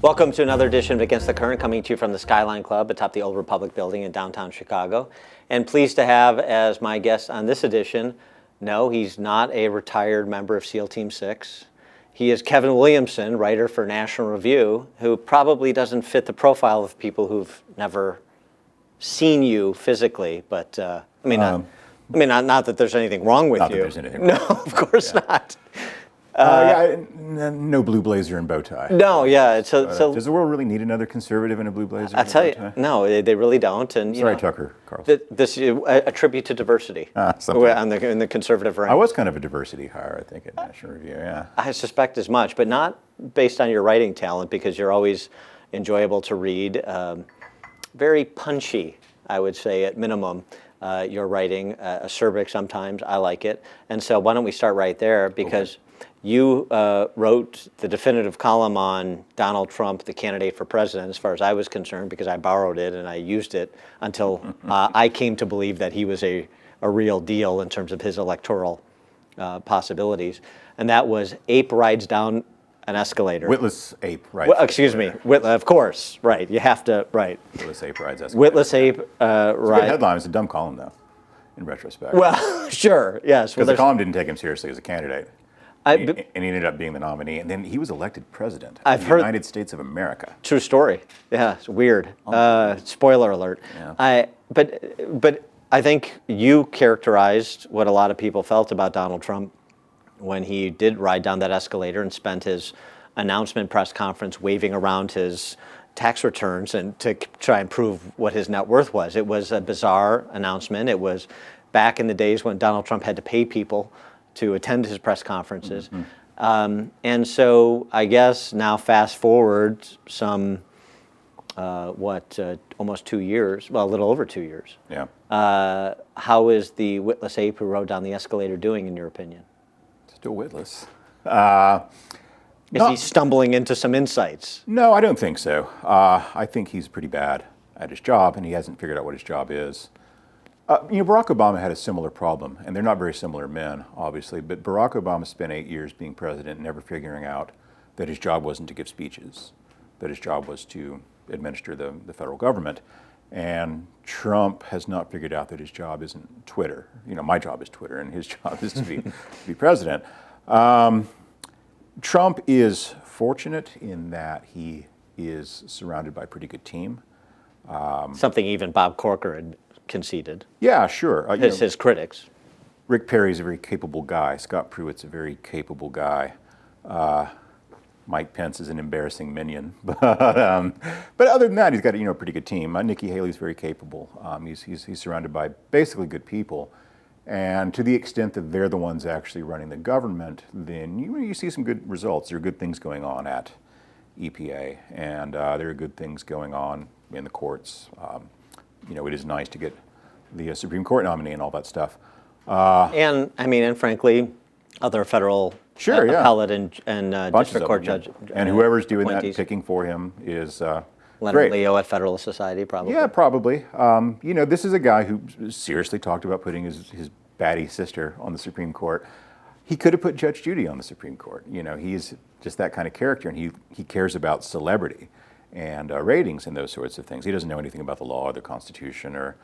Welcome to another edition of Against the Current, coming to you from the Skyline Club atop the Old Republic Building in downtown Chicago. And pleased to have as my guest on this edition, no, he's not a retired member of SEAL Team 6. He is Kevin Williamson, writer for National Review, who probably doesn't fit the profile of people who've never seen you physically, but not that there's anything wrong with not you. That there's anything wrong. No, of course not. No blue blazer and bow tie. No, yeah. So does the world really need another conservative in a blue blazer? I tell you, no, they really don't. And sorry, Tucker Carlson. This a tribute to diversity in the conservative ranks. I was kind of a diversity hire, I think, at National Review. Yeah, I suspect as much, but not based on your writing talent, because you're always enjoyable to read. Very punchy, I would say, at minimum. Your writing, acerbic sometimes. I like it, and so why don't we start right there? Because you wrote the definitive column on Donald Trump, the candidate for president, as far as I was concerned, because I borrowed it and I used it until I came to believe that he was a real deal in terms of his electoral possibilities. And that was Ape Rides Down an Escalator. Witless Ape, right? Excuse me. Of course, right. You have to, right. Witless Ape Rides Escalator. Witless Ape It's Rides. a good headline. It's a dumb column, though, in retrospect. Well, sure, yes. Because the column didn't take him seriously as a candidate. And he ended up being the nominee, and then he was elected president of the United States of America. True story. Yeah, it's weird. Spoiler alert. Yeah. But I think you characterized what a lot of people felt about Donald Trump when he did ride down that escalator and spent his announcement press conference waving around his tax returns and to try and prove what his net worth was. It was a bizarre announcement. It was back in the days when Donald Trump had to pay people to attend his press conferences. Mm-hmm. And so I guess now fast forward some, almost 2 years, well, a little over 2 years. Yeah. How is the witless ape who rode down the escalator doing, in your opinion? Still witless. Is he stumbling into some insights? No, I don't think so. I think he's pretty bad at his job, and he hasn't figured out what his job is. Barack Obama had a similar problem, and they're not very similar men, obviously, but Barack Obama spent 8 years being president, never figuring out that his job wasn't to give speeches, that his job was to administer the federal government. And Trump has not figured out that his job isn't Twitter. My job is Twitter, and his job is to be president. Trump is fortunate in that he is surrounded by a pretty good team. Something even Bob Corker had conceded. Yeah, sure. His critics. Rick Perry's a very capable guy. Scott Pruitt's a very capable guy. Mike Pence is an embarrassing minion. But other than that, he's got a pretty good team. Nikki Haley's very capable. He's surrounded by basically good people. And to the extent that they're the ones actually running the government, then you see some good results. There are good things going on at EPA, and there are good things going on in the courts. It is nice to get the Supreme Court nominee and all that stuff. And frankly, other federal appellate and district court judge. And whoever's doing that, picking for him is Leonard great. Leo at Federalist Society, probably. Yeah, probably. This is a guy who seriously talked about putting his baddie sister on the Supreme Court. He could have put Judge Judy on the Supreme Court. He's just that kind of character, and he cares about celebrity and ratings and those sorts of things. He doesn't know anything about the law or the Constitution or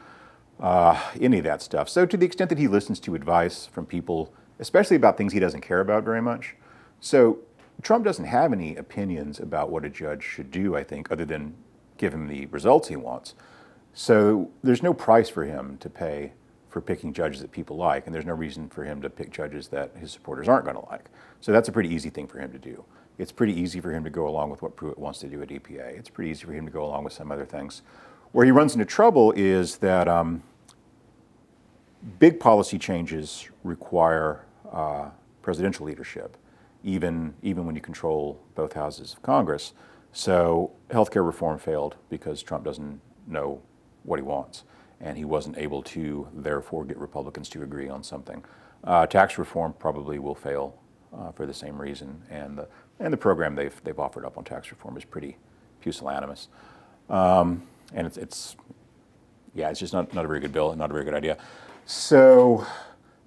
any of that stuff. So to the extent that he listens to advice from people, especially about things he doesn't care about very much. So Trump doesn't have any opinions about what a judge should do, I think, other than give him the results he wants. So there's no price for him to pay for picking judges that people like, and there's no reason for him to pick judges that his supporters aren't going to like. So that's a pretty easy thing for him to do. It's pretty easy for him to go along with what Pruitt wants to do at EPA. It's pretty easy for him to go along with some other things. Where he runs into trouble is that big policy changes require presidential leadership, even when you control both houses of Congress. So healthcare reform failed because Trump doesn't know what he wants, and he wasn't able to, therefore, get Republicans to agree on something. Tax reform probably will fail for the same reason, and the program they've offered up on tax reform is pretty pusillanimous, and it's just not a very good bill, not a very good idea. So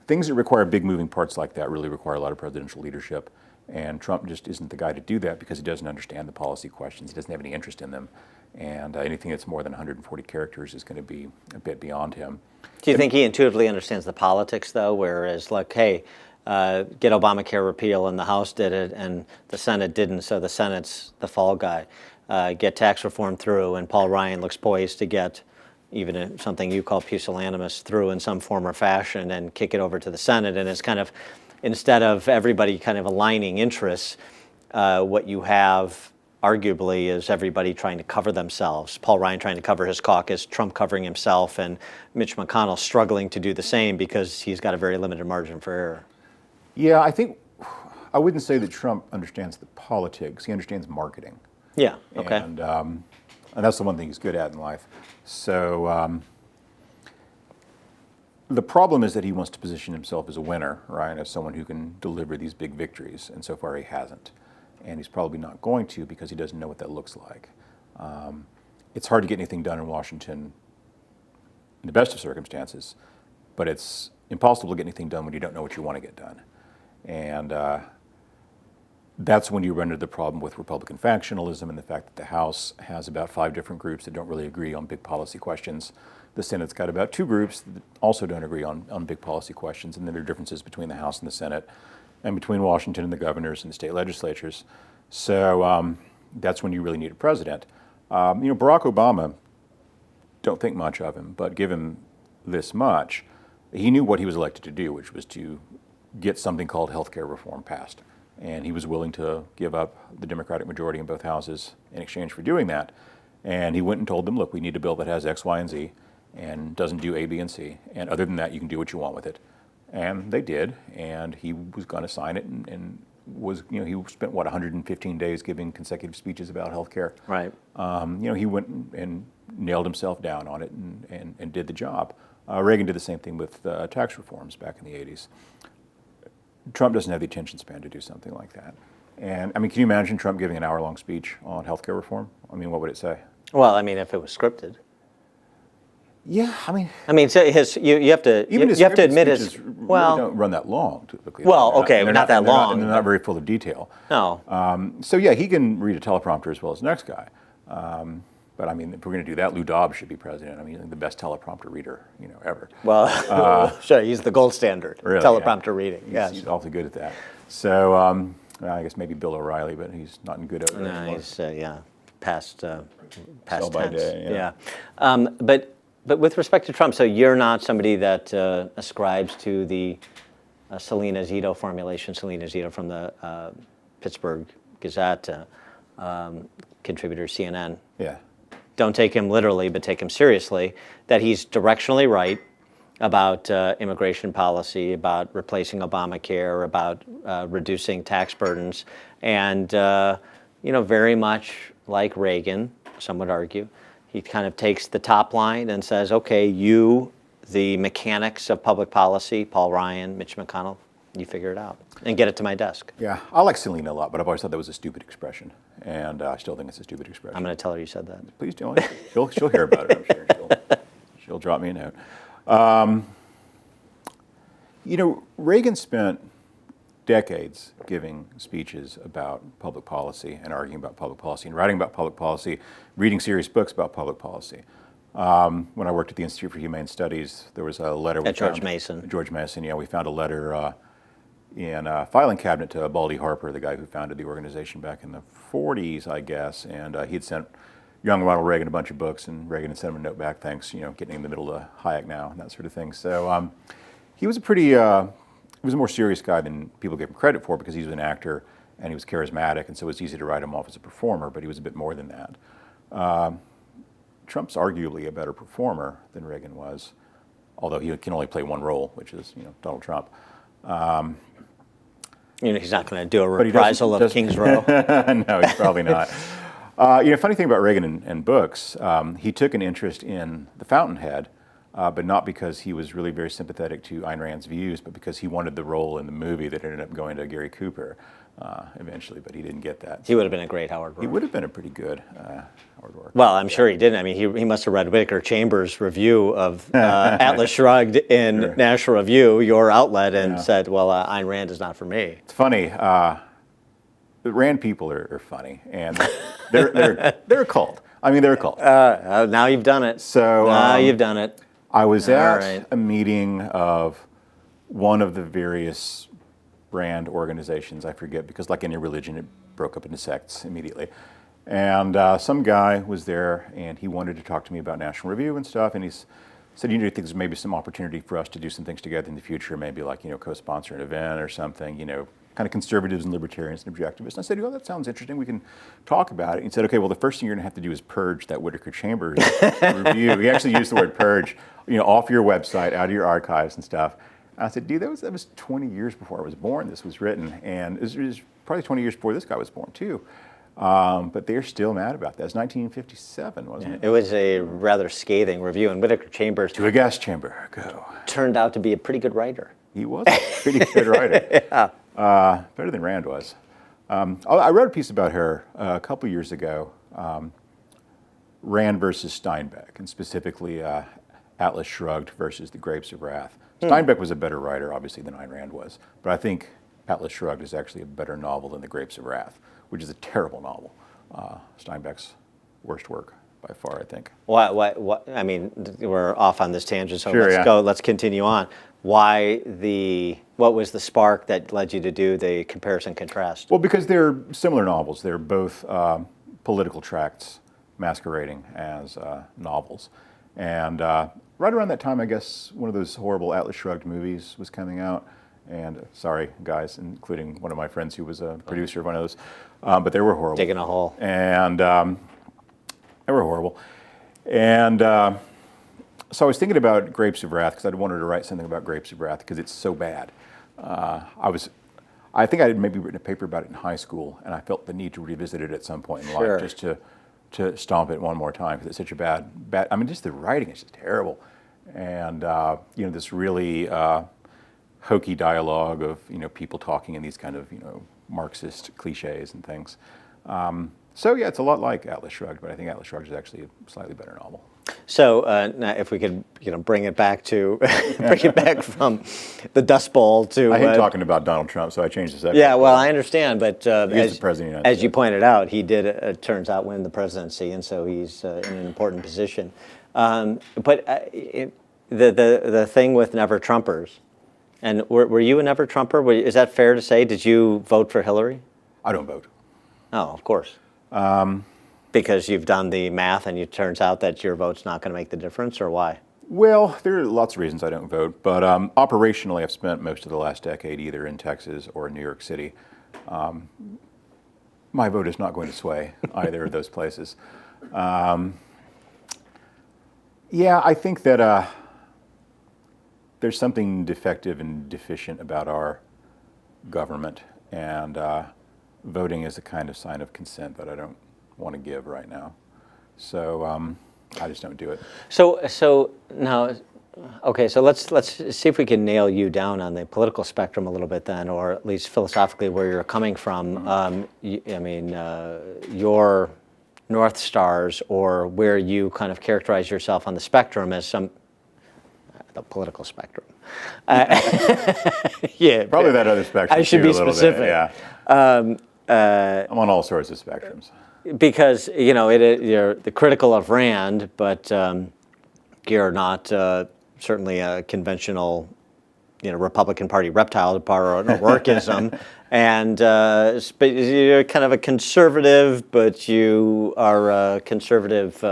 things that require big moving parts like that really require a lot of presidential leadership, And Trump just isn't the guy to do that because he doesn't understand the policy questions. He doesn't have any interest in them. And anything that's more than 140 characters is going to be a bit beyond him. Do you think he intuitively understands the politics, though, whereas, like, hey, get Obamacare repeal and the House did it and the Senate didn't, so the Senate's the fall guy. Get tax reform through, and Paul Ryan looks poised to get even something you call pusillanimous through in some form or fashion and kick it over to the Senate. And it's kind of, instead of everybody kind of aligning interests, what you have arguably is everybody trying to cover themselves. Paul Ryan trying to cover his caucus, Trump covering himself, and Mitch McConnell struggling to do the same because he's got a very limited margin for error. Yeah, I wouldn't say that Trump understands the politics. He understands marketing. Yeah, okay. And that's the one thing he's good at in life. So the problem is that he wants to position himself as a winner, right, as someone who can deliver these big victories, and so far he hasn't. And he's probably not going to because he doesn't know what that looks like. It's hard to get anything done in Washington in the best of circumstances, but it's impossible to get anything done when you don't know what you want to get done. And that's when you run into the problem with Republican factionalism and the fact that the House has about 5 different groups that don't really agree on big policy questions. The Senate's got about 2 groups that also don't agree on big policy questions, and then there are differences between the House and the Senate, and between Washington and the governors and the state legislatures. So that's when you really need a president. Barack Obama, don't think much of him, but give him this much. He knew what he was elected to do, which was to get something called health care reform passed. And he was willing to give up the Democratic majority in both houses in exchange for doing that. And he went and told them, look, we need a bill that has X, Y, and Z and doesn't do A, B, and C. And other than that, you can do what you want with it. And they did, and he was going to sign it, and was, he spent 115 days giving consecutive speeches about healthcare. Right. He went and nailed himself down on it and did the job. Reagan did the same thing with tax reforms back in the 80s. Trump doesn't have the attention span to do something like that. And can you imagine Trump giving an hour-long speech on healthcare reform? What would it say? Well, if it was scripted. Yeah, so you have to admit his really don't run that long typically. Not that long. They're not very full of detail. No. So yeah, he can read a teleprompter as well as the next guy. But if we're going to do that, Lou Dobbs should be president. The best teleprompter reader ever. Well, sure, he's the gold standard. Really, teleprompter reading. He's awfully good at that. So I guess maybe Bill O'Reilly, but he's not in good order anymore. He's past Sell tense. by day, But with respect to Trump, so you're not somebody that ascribes to the Selena Zito formulation. Selena Zito from the Pittsburgh Gazette, contributor CNN. Yeah. Don't take him literally, but take him seriously, that he's directionally right about immigration policy, about replacing Obamacare, about reducing tax burdens, and very much like Reagan, some would argue, he kind of takes the top line and says, okay, you, the mechanics of public policy, Paul Ryan, Mitch McConnell, you figure it out and get it to my desk. Yeah, I like Selena a lot, but I've always thought that was a stupid expression, and I still think it's a stupid expression. I'm going to tell her you said that. Please don't. She'll hear about it, I'm sure. She'll drop me a note. Reagan spent decades giving speeches about public policy and arguing about public policy and writing about public policy, reading serious books about public policy. When I worked at the Institute for Humane Studies, there was a letter. George Mason, we found a letter in a filing cabinet to Baldy Harper, the guy who founded the organization back in the 40s, I guess, and he'd sent young Ronald Reagan a bunch of books, and Reagan had sent him a note back, thanks, getting in the middle of Hayek now, and that sort of thing. So he was he was a more serious guy than people gave him credit for because he was an actor and he was charismatic, and so it was easy to write him off as a performer, but he was a bit more than that. Trump's arguably a better performer than Reagan was, although he can only play one role, which is Donald Trump. He's not going to do a reprisal of King's Row. No, he's probably not. Funny thing about Reagan and books, he took an interest in The Fountainhead, but not because he was really very sympathetic to Ayn Rand's views, but because he wanted the role in the movie that ended up going to Gary Cooper eventually, but he didn't get that. He would have been a great Howard Roark. He would have been a pretty good Howard Roark. Well, I'm sure he didn't. He must have read Whittaker Chambers' review of Atlas Shrugged in National Review, your outlet, and said, well, Ayn Rand is not for me. It's funny. the Rand people are funny, and they're a cult. I mean, they're a cult. Now you've done it. So Now you've done it. I was All at right. a meeting of one of the various Rand organizations. I forget, because like any religion, it broke up into sects immediately. And some guy was there, and he wanted to talk to me about National Review and stuff. And he said, "You know, think there's maybe some opportunity for us to do some things together in the future, maybe like, co-sponsor an event or something, kind of conservatives and libertarians and objectivists." And I said, "Oh, that sounds interesting. We can talk about it." He said, "Okay, well, the first thing you're going to have to do is purge that Whittaker Chambers review." He actually used the word purge, off your website, out of your archives and stuff. And I said, "Dude, that was 20 years before I was born. This was written, and it was probably 20 years before this guy was born too." But they're still mad about that. It's 1957, wasn't it? It was a rather scathing review, and Whittaker Chambers To a gas chamber, go. turned out to be a pretty good writer. He was a pretty good writer. Yeah. Better than Rand was. I wrote a piece about her a couple years ago, Rand versus Steinbeck, and specifically Atlas Shrugged versus The Grapes of Wrath. Steinbeck was a better writer, obviously, than Ayn Rand was, but I think Atlas Shrugged is actually a better novel than The Grapes of Wrath, which is a terrible novel. Steinbeck's worst work by far, I think. What? I mean, we're off on this tangent, so Sure, let's yeah. go. Let's continue on. What was the spark that led you to do the comparison contrast? Well, because they're similar novels. They're both political tracts masquerading as novels. And right around that time, I guess, one of those horrible Atlas Shrugged movies was coming out. And sorry, guys, including one of my friends who was a producer of one of those, but they were horrible. Digging a hole. And they were horrible. And so I was thinking about Grapes of Wrath, because I wanted to write something about Grapes of Wrath because it's so bad. I think I had maybe written a paper about it in high school, and I felt the need to revisit it at some point in Sure. life, just to stomp it one more time, because it's such a bad. I mean, just the writing is just terrible, and this really hokey dialogue of people talking in these kind of Marxist cliches and things. So yeah, it's a lot like Atlas Shrugged, but I think Atlas Shrugged is actually a slightly better novel. So now if we could, bring it back to bring it back from the Dust Bowl to. I hate talking about Donald Trump, so I changed the subject. Yeah, well, I understand, but He is the as, president of the United as you States. pointed out, he did, it turns out, win the presidency, and so he's in an important position. The thing with Never Trumpers, and were you a Never Trumper? Is that fair to say? Did you vote for Hillary? I don't vote. Oh, of course. Because you've done the math, and it turns out that your vote's not going to make the difference, or why? Well, there are lots of reasons I don't vote, but operationally, I've spent most of the last decade either in Texas or in New York City. My vote is not going to sway either of those places. Yeah, I think that there's something defective and deficient about our government, and voting is a kind of sign of consent that I don't want to give right now. So I just don't do it. So now, okay. So let's see if we can nail you down on the political spectrum a little bit then, or at least philosophically where you're coming from. Your North Stars, or where you kind of characterize yourself on the spectrum as the political spectrum. Yeah, Probably that other spectrum. I should too, be a little specific. Bit, yeah. I'm on all sorts of spectrums. Because you're the critical of Rand, but you're not certainly a conventional, Republican Party reptile or an O'Rourkeism, and but you're kind of a conservative, but you are a conservative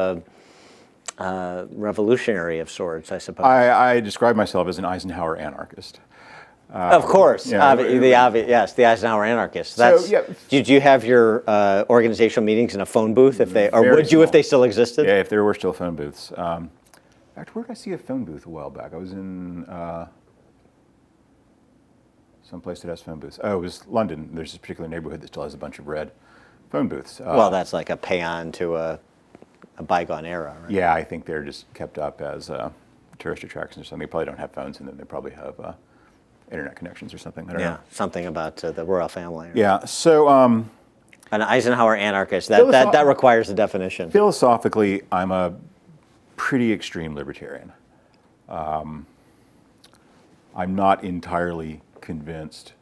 revolutionary of sorts, I suppose. I describe myself as an Eisenhower anarchist. Of course, yeah, the obvious, yes, the Eisenhower anarchist. So, yeah. Did you have your organizational meetings in a phone booth, or Very would you if small. they still existed? Yeah, if there were still phone booths. In fact, where did I see a phone booth a while back? I was in some place that has phone booths. Oh, it was London. There's this particular neighborhood that still has a bunch of red phone booths. Well, that's like a paean to a bygone era, right? Yeah, I think they're just kept up as tourist attractions or something. They probably don't have phones in them. They probably have internet connections or something. I don't know. Something about the royal family. Right? Yeah, so An Eisenhower anarchist, that requires a definition. philosophically, I'm a pretty extreme libertarian. I'm not entirely convinced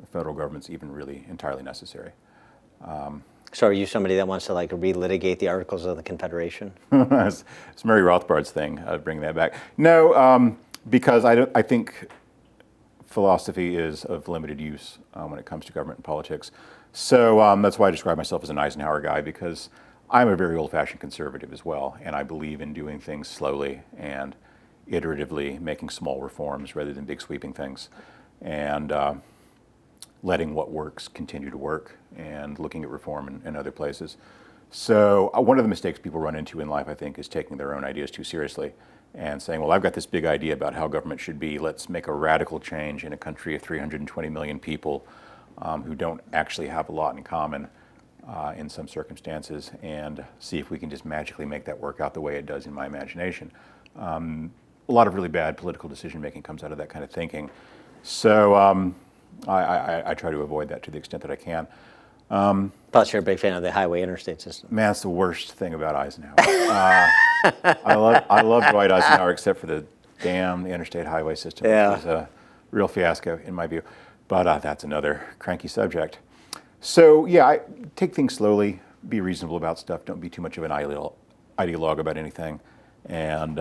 the federal government's even really entirely necessary. So are you somebody that wants to like relitigate the Articles of the Confederation? It's Murray Rothbard's thing, bring that back. No, because I think philosophy is of limited use when it comes to government and politics. So that's why I describe myself as an Eisenhower guy, because I'm a very old-fashioned conservative as well, and I believe in doing things slowly and iteratively, making small reforms rather than big sweeping things, and letting what works continue to work, and looking at reform in other places. So one of the mistakes people run into in life, I think, is taking their own ideas too seriously and saying, well, I've got this big idea about how government should be. Let's make a radical change in a country of 320 million people who don't actually have a lot in common in some circumstances, and see if we can just magically make that work out the way it does in my imagination. A lot of really bad political decision-making comes out of that kind of thinking. So I try to avoid that to the extent that I can. Plus, you're a big fan of the highway interstate system. Man, that's the worst thing about Eisenhower. I love Dwight Eisenhower, except for the damn interstate highway system, Yeah. which is a real fiasco in my view. But that's another cranky subject. So yeah, take things slowly, be reasonable about stuff, don't be too much of an ideologue about anything, and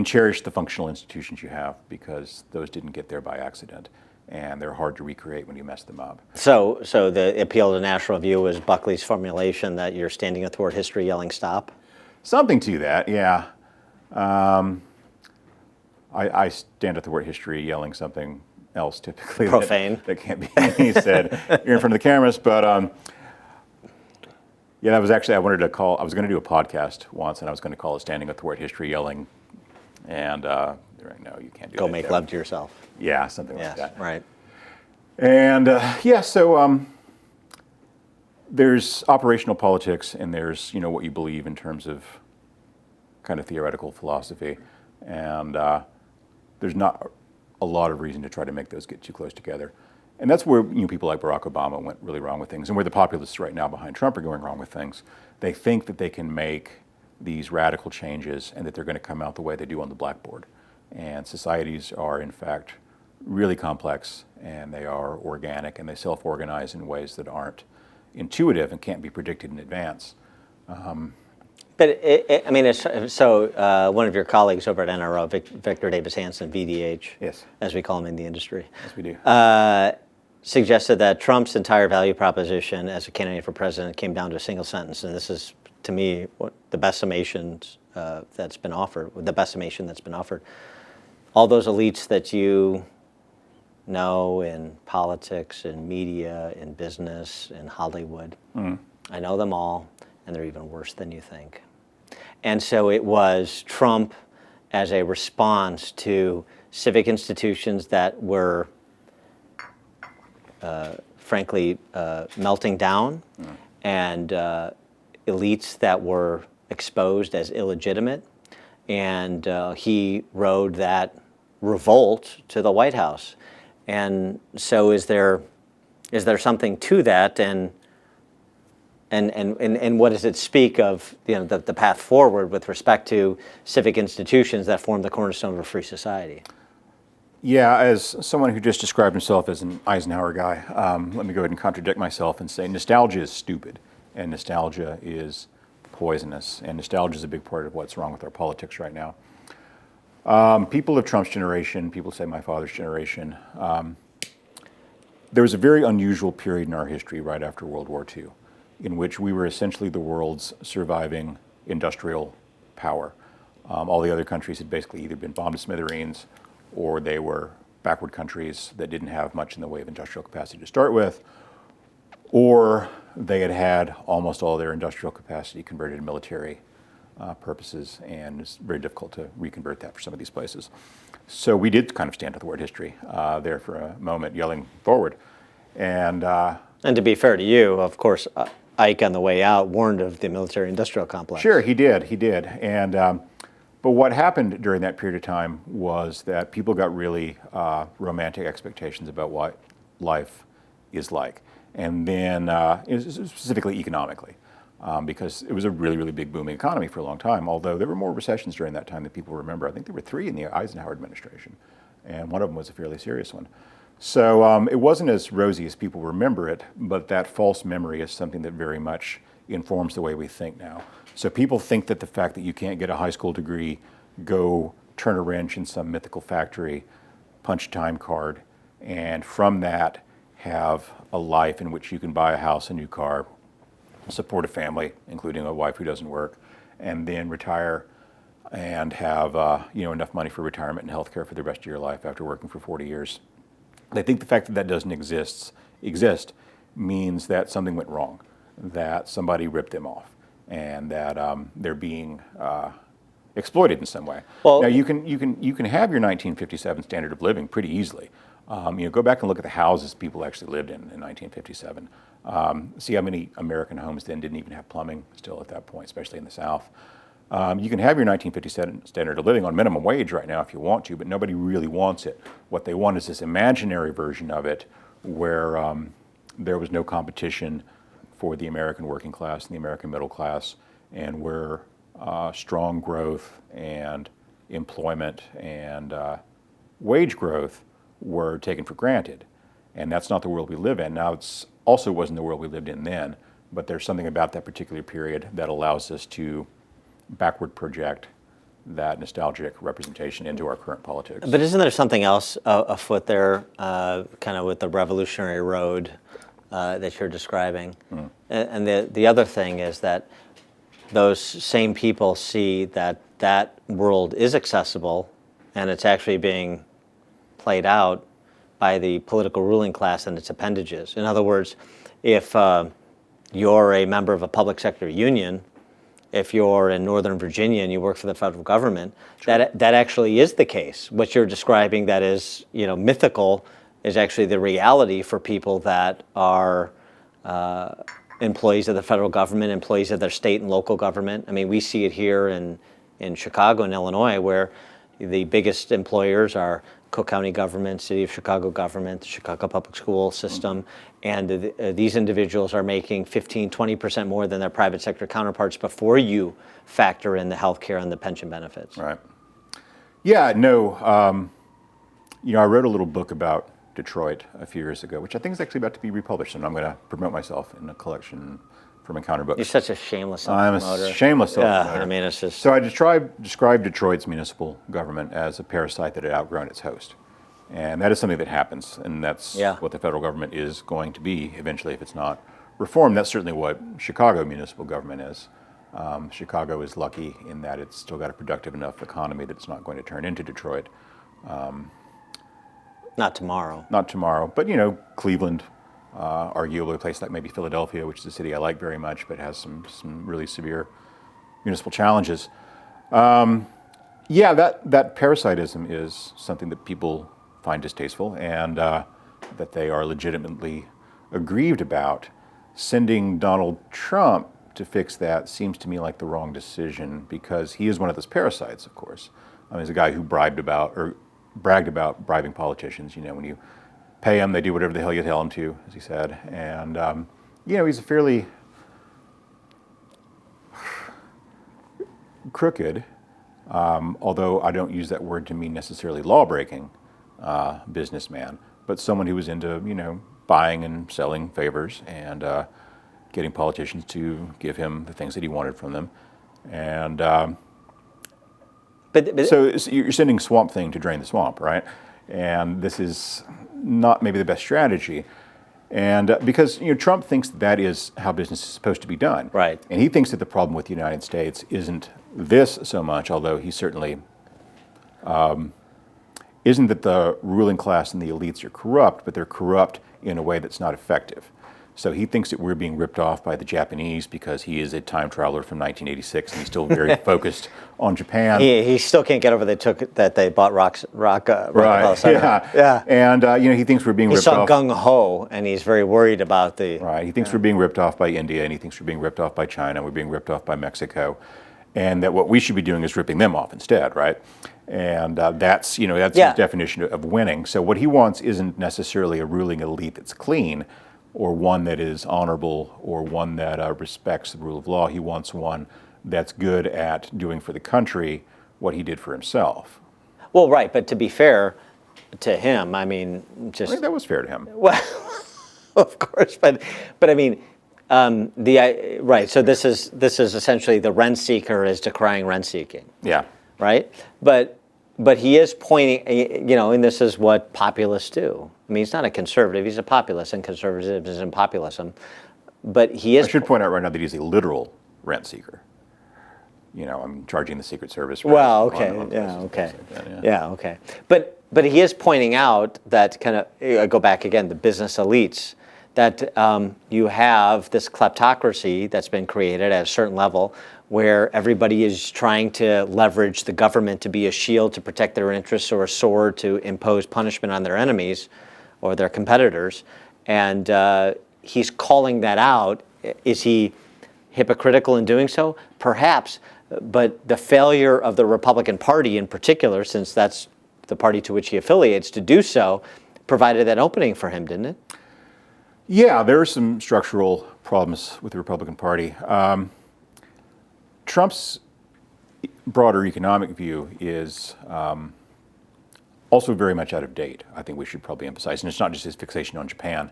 cherish the functional institutions you have, because those didn't get there by accident, and they're hard to recreate when you mess them up. So the appeal to national view was Buckley's formulation that you're standing athwart history yelling stop? Something to that, yeah. I stand athwart history yelling something else typically. Profane. That can't be said. You're in front of the cameras, but yeah, that was actually, I was going to do a podcast once, and I was going to call it Standing Athwart History Yelling, and they're like, no, you can't do that. Go make love to yourself. Yeah, something like that. Right. And yeah, so there's operational politics, and there's, what you believe in terms of kind of theoretical philosophy, and there's not a lot of reason to try to make those get too close together. And that's where people like Barack Obama went really wrong with things, and where the populists right now behind Trump are going wrong with things. They think that they can make these radical changes and that they're going to come out the way they do on the blackboard. And societies are, in fact, really complex, and they are organic, and they self-organize in ways that aren't intuitive and can't be predicted in advance. But one of your colleagues over at NRO, Victor Davis Hanson, VDH, yes, as we call him in the industry, yes, we do, suggested that Trump's entire value proposition as a candidate for president came down to a single sentence, and this is, to me, the best summation that's been offered. All those elites that you know in politics, in media, in business, in Hollywood, I know them all, and they're even worse than you think. And so it was Trump as a response to civic institutions that were, frankly, melting down, and elites that were exposed as illegitimate. And he rode that revolt to the White House. And so is there something to that? And what does it speak of the path forward with respect to civic institutions that form the cornerstone of a free society? Yeah, as someone who just described himself as an Eisenhower guy, let me go ahead and contradict myself and say nostalgia is stupid, and nostalgia is poisonous, and nostalgia is a big part of what's wrong with our politics right now. People of Trump's generation, people say my father's generation, there was a very unusual period in our history right after World War II, in which we were essentially the world's surviving industrial power. All the other countries had basically either been bombed to smithereens, or they were backward countries that didn't have much in the way of industrial capacity to start with, or they had had almost all their industrial capacity converted to military purposes, and it's very difficult to reconvert that for some of these places. So we did kind of stand athwart history there for a moment, yelling forward. And to be fair to you, of course, Ike on the way out warned of the military-industrial complex. Sure, he did. And but what happened during that period of time was that people got really romantic expectations about what life is like, and then specifically economically, because it was a really, really big booming economy for a long time, although there were more recessions during that time than people remember. I think there were 3 in the Eisenhower administration, and one of them was a fairly serious one. So it wasn't as rosy as people remember it, but that false memory is something that very much informs the way we think now. So people think that the fact that you can't get a high school degree, go turn a wrench in some mythical factory, punch a time card, and from that have a life in which you can buy a house, a new car, support a family, including a wife who doesn't work, and then retire and have enough money for retirement and health care for the rest of your life after working for 40 years. They think the fact that that doesn't exist means that something went wrong, that somebody ripped them off, and that they're being exploited in some way. Well, now you can have your 1957 standard of living pretty easily. Go back and look at the houses people actually lived in 1957. See how many American homes then didn't even have plumbing still at that point, especially in the South. You can have your 1957 standard of living on minimum wage right now if you want to, but nobody really wants it. What they want is this imaginary version of it where there was no competition for the American working class and the American middle class, and where strong growth and employment and wage growth were taken for granted. And that's not the world we live in. Now, it also wasn't the world we lived in then, but there's something about that particular period that allows us to backward project that nostalgic representation into our current politics. But isn't there something else afoot there, kind of with the revolutionary road that you're describing? And the other thing is that those same people see that that world is accessible, and it's actually being played out by the political ruling class and its appendages. In other words, if you're a member of a public sector union, if you're in Northern Virginia and you work for the federal government, sure, that actually is the case. What you're describing that is mythical is actually the reality for people that are employees of the federal government, employees of their state and local government. I mean, we see it here in Chicago and Illinois, where the biggest employers are Cook County government, City of Chicago government, the Chicago public school system, and these individuals are making 15, 20% more than their private sector counterparts before you factor in the health care and the pension benefits. Right. Yeah, no. I wrote a little book about Detroit a few years ago, which I think is actually about to be republished, and I'm going to promote myself in a collection from Encounter Books. You're such a shameless self-promoter. I'm a shameless self-promoter. Yeah, I mean, it's just... So I described Detroit's municipal government as a parasite that had outgrown its host. And that is something that happens, and that's what the federal government is going to be eventually if it's not reformed. That's certainly what Chicago municipal government is. Chicago is lucky in that it's still got a productive enough economy that it's not going to turn into Detroit. Not tomorrow. Not tomorrow, but Cleveland, arguably a place like maybe Philadelphia, which is a city I like very much, but has some really severe municipal challenges. That parasitism is something that people find distasteful, and that they are legitimately aggrieved about. Sending Donald Trump to fix that seems to me like the wrong decision, because he is one of those parasites, of course. I mean, he's a guy who bragged about bribing politicians. When you pay them, they do whatever the hell you tell them to, as he said. And, he's a fairly crooked, although I don't use that word to mean necessarily law-breaking businessman, but someone who was into, buying and selling favors and getting politicians to give him the things that he wanted from them. And so you're sending Swamp Thing to drain the swamp, right? And this is not maybe the best strategy. And because Trump thinks that is how business is supposed to be done. Right. And he thinks that the problem with the United States isn't this so much, although he certainly isn't that the ruling class and the elites are corrupt, but they're corrupt in a way that's not effective. So he thinks that we're being ripped off by the Japanese because he is a time traveler from 1986 and he's still very focused on Japan. He still can't get over that they bought Rockefeller Center. Yeah. And he thinks we're being ripped off. He saw gung ho, and he's very worried about the. Right. He thinks we're being ripped off by India, and he thinks we're being ripped off by China. We're being ripped off by Mexico, and that what we should be doing is ripping them off instead, right? And that's his definition of winning. So what he wants isn't necessarily a ruling elite that's clean, or one that is honorable, or one that respects the rule of law. He wants one that's good at doing for the country what he did for himself. Well, right, but to be fair, to him. I mean, I just think that was fair to him. well, of course, but I mean, right. So this is essentially the rent seeker is decrying rent seeking. Yeah. Right. But he is pointing, and this is what populists do. I mean, he's not a conservative; he's a populist, and conservatism is populism. But he is. I should point out right now that he's a literal rent seeker. I'm charging the Secret Service. Well, okay, on yeah, okay, like that, yeah, okay. But he is pointing out that kind of I go back again, the business elites, that you have this kleptocracy that's been created at a certain level where everybody is trying to leverage the government to be a shield to protect their interests or a sword to impose punishment on their enemies or their competitors. And he's calling that out. Is he hypocritical in doing so? Perhaps. But the failure of the Republican Party in particular, since that's the party to which he affiliates, to do so, provided that opening for him, didn't it? Yeah, there are some structural problems with the Republican Party. Trump's broader economic view is also very much out of date, I think we should probably emphasize. And it's not just his fixation on Japan,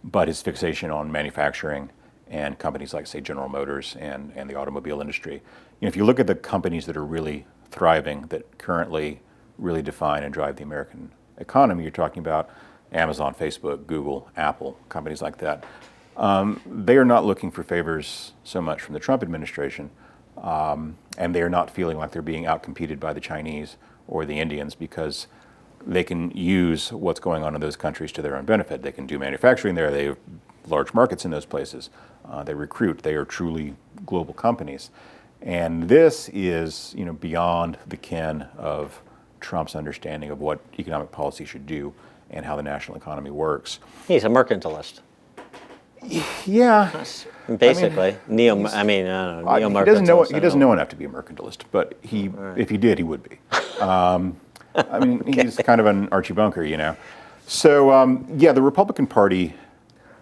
but his fixation on manufacturing and companies like, say, General Motors and the automobile industry. If you look at the companies that are really thriving, that currently really define and drive the American economy, you're talking about Amazon, Facebook, Google, Apple, companies like that. They are not looking for favors so much from the Trump administration, and they are not feeling like they're being outcompeted by the Chinese or the Indians because they can use what's going on in those countries to their own benefit. They can do manufacturing there. They have large markets in those places. They recruit. They are truly global companies. And this is, beyond the ken of Trump's understanding of what economic policy should do and how the national economy works. He's a mercantilist. Yeah, basically. Neo-mercantilist. He doesn't know enough to be a mercantilist, but if he did, he would be. He's kind of an Archie Bunker, So, the Republican Party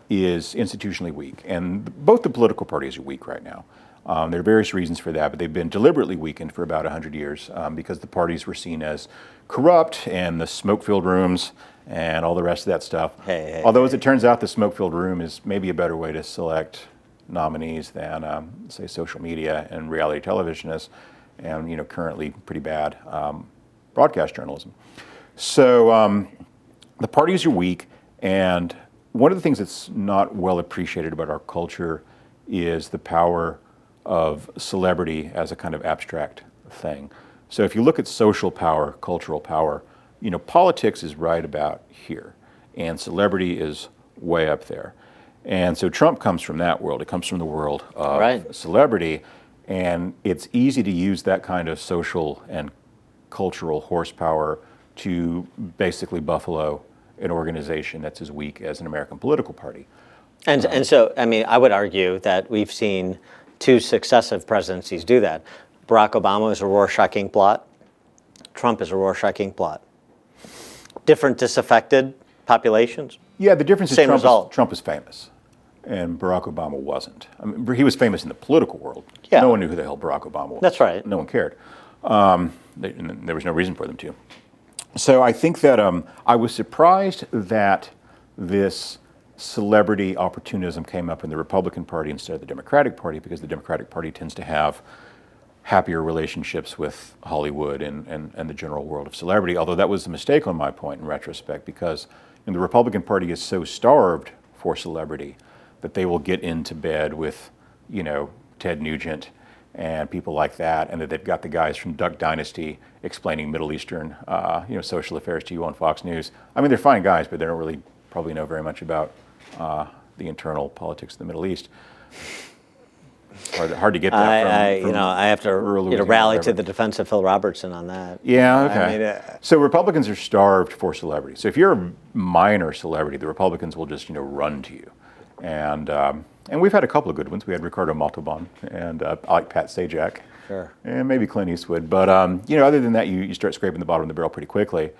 is institutionally weak, and both the political parties are weak right now. There are various reasons for that, but they've been deliberately weakened for about 100 years because the parties were seen as corrupt and the smoke-filled rooms and all the rest of that stuff. Although, as it turns out, the smoke-filled room is maybe a better way to select nominees than, say, social media and reality television is, and currently pretty bad broadcast journalism. So the parties are weak, and one of the things that's not well appreciated about our culture is the power of celebrity as a kind of abstract thing. So if you look at social power, cultural power, politics is right about here, and celebrity is way up there. And so Trump comes from that world. It comes from the world of celebrity, and it's easy to use that kind of social and cultural horsepower to basically buffalo an organization that's as weak as an American political party. And so, I would argue that we've seen two successive presidencies do that. Barack Obama is a Rorschach ink blot. Trump is a Rorschach ink blot. Different disaffected populations. Yeah, the difference is Trump is famous, and Barack Obama wasn't. He was famous in the political world. Yeah. No one knew who the hell Barack Obama was. That's right. No one cared. There was no reason for them to. So I think that I was surprised that this celebrity opportunism came up in the Republican Party instead of the Democratic Party, because the Democratic Party tends to have happier relationships with Hollywood and the general world of celebrity, although that was a mistake on my point in retrospect, because the Republican Party is so starved for celebrity that they will get into bed with, Ted Nugent and people like that, and that they've got the guys from Duck Dynasty explaining Middle Eastern, social affairs to you on Fox News. They're fine guys, but they don't really probably know very much about the internal politics of the Middle East. Hard to get that from I have to rally to the defense of Phil Robertson on that. Yeah, okay. So Republicans are starved for celebrity. So if you're a minor celebrity, the Republicans will just run to you. And we've had a couple of good ones. We had Ricardo Montalban, and I like Pat Sajak. Sure. And maybe Clint Eastwood. But other than that, you start scraping the bottom of the barrel pretty quickly.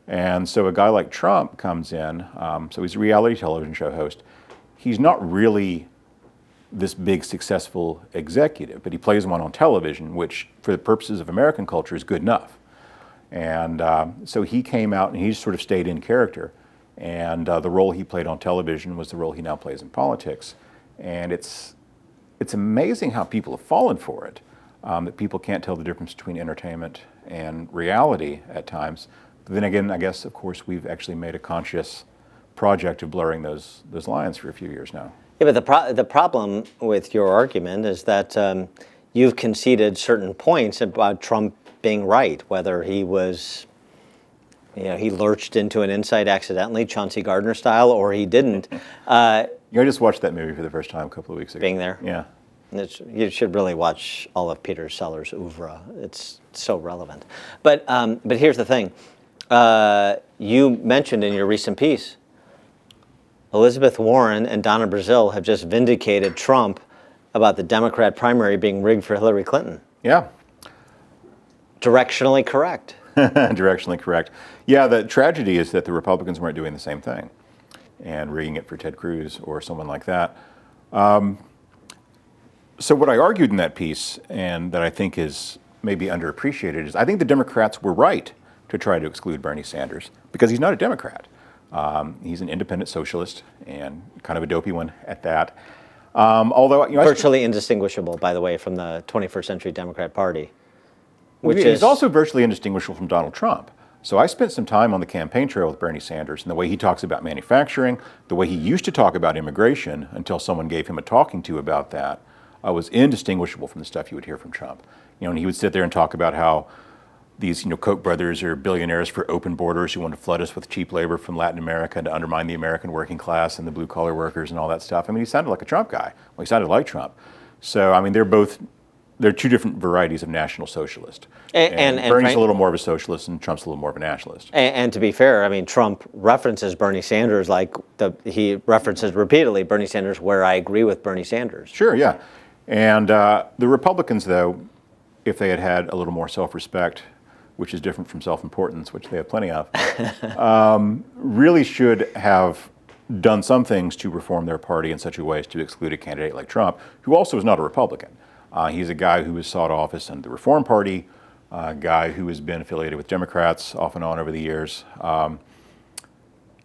And so a guy like Trump comes in. So he's a reality television show host. He's not really this big successful executive, but he plays one on television, which for the purposes of American culture is good enough. And so he came out and he sort of stayed in character. And the role he played on television was the role he now plays in politics. And it's amazing how people have fallen for it, that people can't tell the difference between entertainment and reality at times. But then again, I guess, of course, we've actually made a conscious project of blurring those lines for a few years now. Yeah, but the problem with your argument is that you've conceded certain points about Trump being right, whether he was, he lurched into an insight accidentally, Chauncey Gardner style, or he didn't. I just watched that movie for the first time a couple of weeks ago. Being there? Yeah. You should really watch all of Peter Sellers' oeuvre. It's so relevant. But here's the thing. You mentioned in your recent piece, Elizabeth Warren and Donna Brazile have just vindicated Trump about the Democrat primary being rigged for Hillary Clinton. Yeah. Directionally correct. Directionally correct. Yeah, the tragedy is that the Republicans weren't doing the same thing and rigging it for Ted Cruz or someone like that. So what I argued in that piece, and that I think is maybe underappreciated, is I think the Democrats were right to try to exclude Bernie Sanders because he's not a Democrat. He's an independent socialist and kind of a dopey one at that. Although virtually indistinguishable, by the way, from the 21st Century Democrat Party. He's also virtually indistinguishable from Donald Trump. So I spent some time on the campaign trail with Bernie Sanders, and the way he talks about manufacturing, the way he used to talk about immigration until someone gave him a talking to about that, was indistinguishable from the stuff you would hear from Trump. And he would sit there and talk about how these, Koch brothers are billionaires for open borders who want to flood us with cheap labor from Latin America to undermine the American working class and the blue collar workers and all that stuff. He sounded like a Trump guy. Well, he sounded like Trump. So, they're two different varieties of national socialist. And Bernie's a little more of a socialist and Trump's a little more of a nationalist. And to be fair, Trump references Bernie Sanders he references repeatedly Bernie Sanders where I agree with Bernie Sanders. Sure, yeah. And the Republicans, though, if they had had a little more self-respect, which is different from self-importance, which they have plenty of, really should have done some things to reform their party in such a way as to exclude a candidate like Trump, who also is not a Republican. He's a guy who has sought office under the Reform Party, a guy who has been affiliated with Democrats off and on over the years.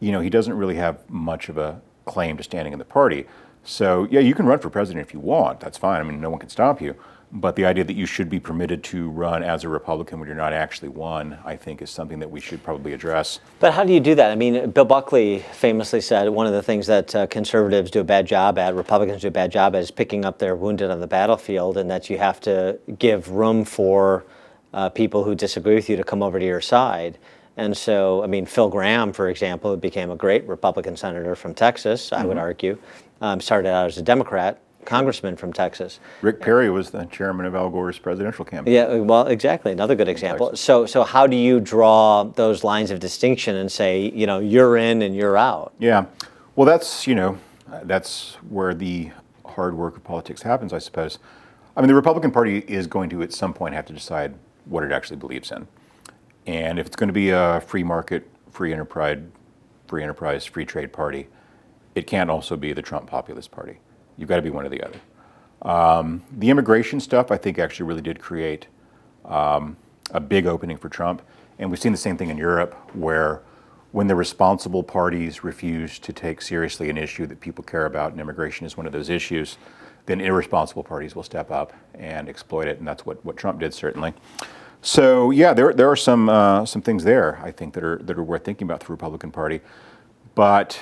He doesn't really have much of a claim to standing in the party. So, yeah, you can run for president if you want. That's fine. No one can stop you. But the idea that you should be permitted to run as a Republican when you're not actually one, I think, is something that we should probably address. But how do you do that? Bill Buckley famously said one of the things that conservatives do a bad job at, Republicans do a bad job at, is picking up their wounded on the battlefield, and that you have to give room for people who disagree with you to come over to your side. And so, Phil Gramm, for example, became a great Republican senator from Texas, I would argue, started out as a Democrat congressman from Texas. Rick Perry was the chairman of Al Gore's presidential campaign. Yeah, well, exactly. Another good example. So how do you draw those lines of distinction and say, you're in and you're out? Yeah. Well, that's where the hard work of politics happens, I suppose. The Republican Party is going to, at some point, have to decide what it actually believes in. And if it's going to be a free market, free enterprise, free trade party, it can't also be the Trump populist party. You've got to be one or the other. The immigration stuff, I think, actually really did create a big opening for Trump. And we've seen the same thing in Europe, where when the responsible parties refuse to take seriously an issue that people care about, and immigration is one of those issues, then irresponsible parties will step up and exploit it. And that's what Trump did, certainly. So, yeah, there are some things there, I think, that are worth thinking about for the Republican Party. But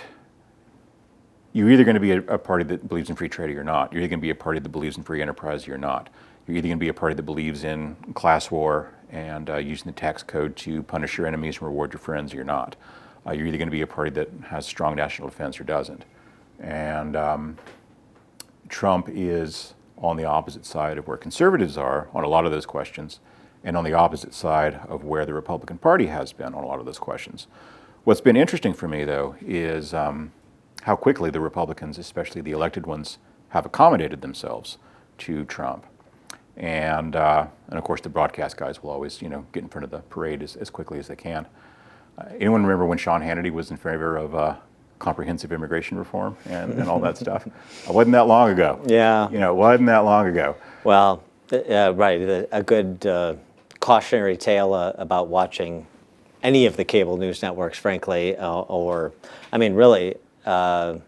you're either going to be a party that believes in free trade or you're not. You're either going to be a party that believes in free enterprise or you're not. You're either going to be a party that believes in class war and using the tax code to punish your enemies and reward your friends or you're not. You're either going to be a party that has strong national defense or doesn't. And Trump is on the opposite side of where conservatives are on a lot of those questions, and on the opposite side of where the Republican Party has been on a lot of those questions. What's been interesting for me, though, is how quickly the Republicans, especially the elected ones, have accommodated themselves to Trump. And of course, the broadcast guys will always, get in front of the parade as quickly as they can. Anyone remember when Sean Hannity was in favor of comprehensive immigration reform and all that stuff? It wasn't that long ago. Yeah. It wasn't that long ago. Well, right. A good cautionary tale about watching any of the cable news networks, frankly, or I mean, really, as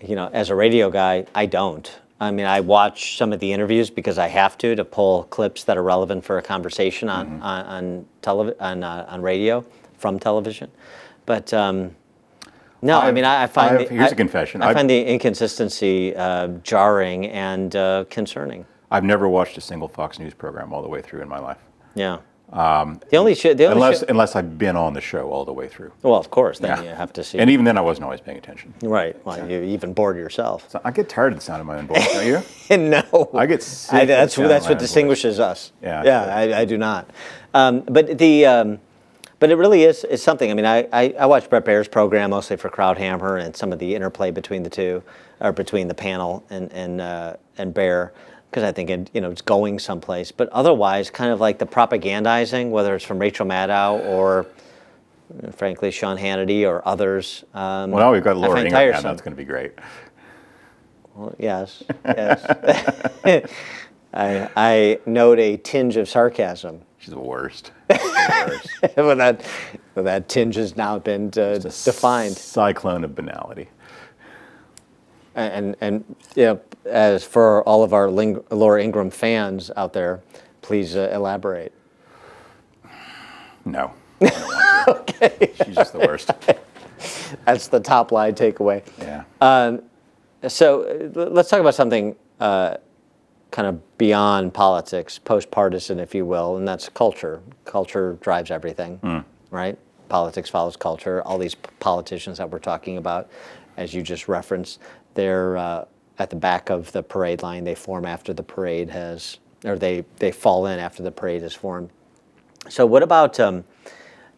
a radio guy, I don't. I mean, I watch some of the interviews because I have to pull clips that are relevant for a conversation on radio from television. But no, I find here's a confession. I find the inconsistency jarring and concerning. I've never watched a single Fox News program all the way through in my life. Yeah. Unless I've been on the show all the way through. Well, of course, then you have to see. And even then, I wasn't always paying attention. Right. Well, you even bored yourself. So I get tired of the sound of my own voice, don't you? No. I get sick. That's what distinguishes us. Yeah. Yeah, I do not. But it really is something. I mean, I watch Brett Baer's program mostly for Crowdhammer and some of the interplay between the two, or between the panel and Baer, because I think it's going someplace. But otherwise, kind of like the propagandizing, whether it's from Rachel Maddow or, frankly, Sean Hannity or others. Well, now we've got Laura Ingraham. That's going to be great. Well, yes. I note a tinge of sarcasm. She's the worst. Well, that tinge has now been defined. Cyclone of banality. And as for all of our Laura Ingraham fans out there, please elaborate. No. I don't want to. Okay. She's just the worst. That's the top line takeaway. Yeah. So let's talk about something kind of beyond politics, post-partisan, if you will, and that's culture. Culture drives everything, right? Politics follows culture. All these politicians that we're talking about, as you just referenced, they're at the back of the parade line. They form after the parade has, or they fall in after the parade has formed. So what about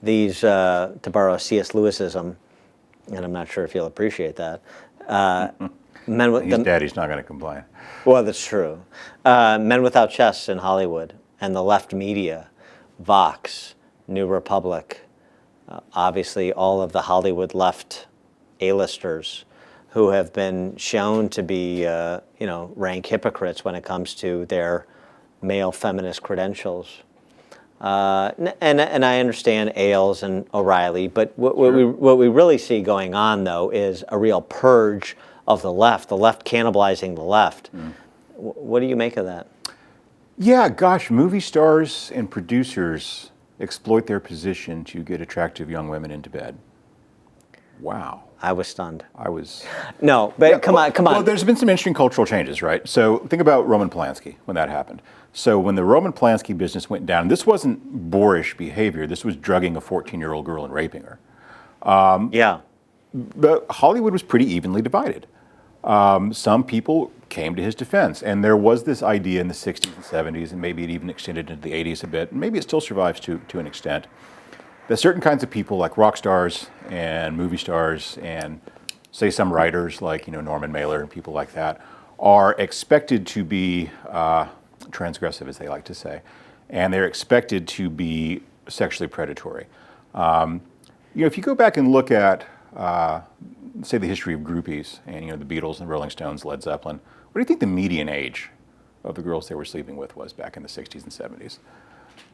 these, to borrow a C.S. Lewisism, and I'm not sure if you'll appreciate that, Daddy's not going to complain. Well, that's true. Men without chests in Hollywood and the left media, Vox, New Republic, obviously all of the Hollywood left A-listers who have been shown to be, rank hypocrites when it comes to their male feminist credentials. And I understand Ailes and O'Reilly, but what we really see going on, though, is a real purge of the left cannibalizing the left. What do you make of that? Yeah, gosh, movie stars and producers exploit their position to get attractive young women into bed. Wow. I was stunned. No, but come on. Well, there's been some interesting cultural changes, right? So think about Roman Polanski when that happened. So when the Roman Polanski business went down, this wasn't boorish behavior. This was drugging a 14-year-old girl and raping her. But Hollywood was pretty evenly divided. Some people came to his defense, and there was this idea in the 60s and 70s, and maybe it even extended into the 80s a bit, and maybe it still survives to an extent, that certain kinds of people like rock stars and movie stars and say some writers like Norman Mailer and people like that are expected to be transgressive, as they like to say, and they're expected to be sexually predatory. If you go back and look at say the history of groupies and the Beatles and Rolling Stones, Led Zeppelin, what do you think the median age of the girls they were sleeping with was back in the 60s and 70s?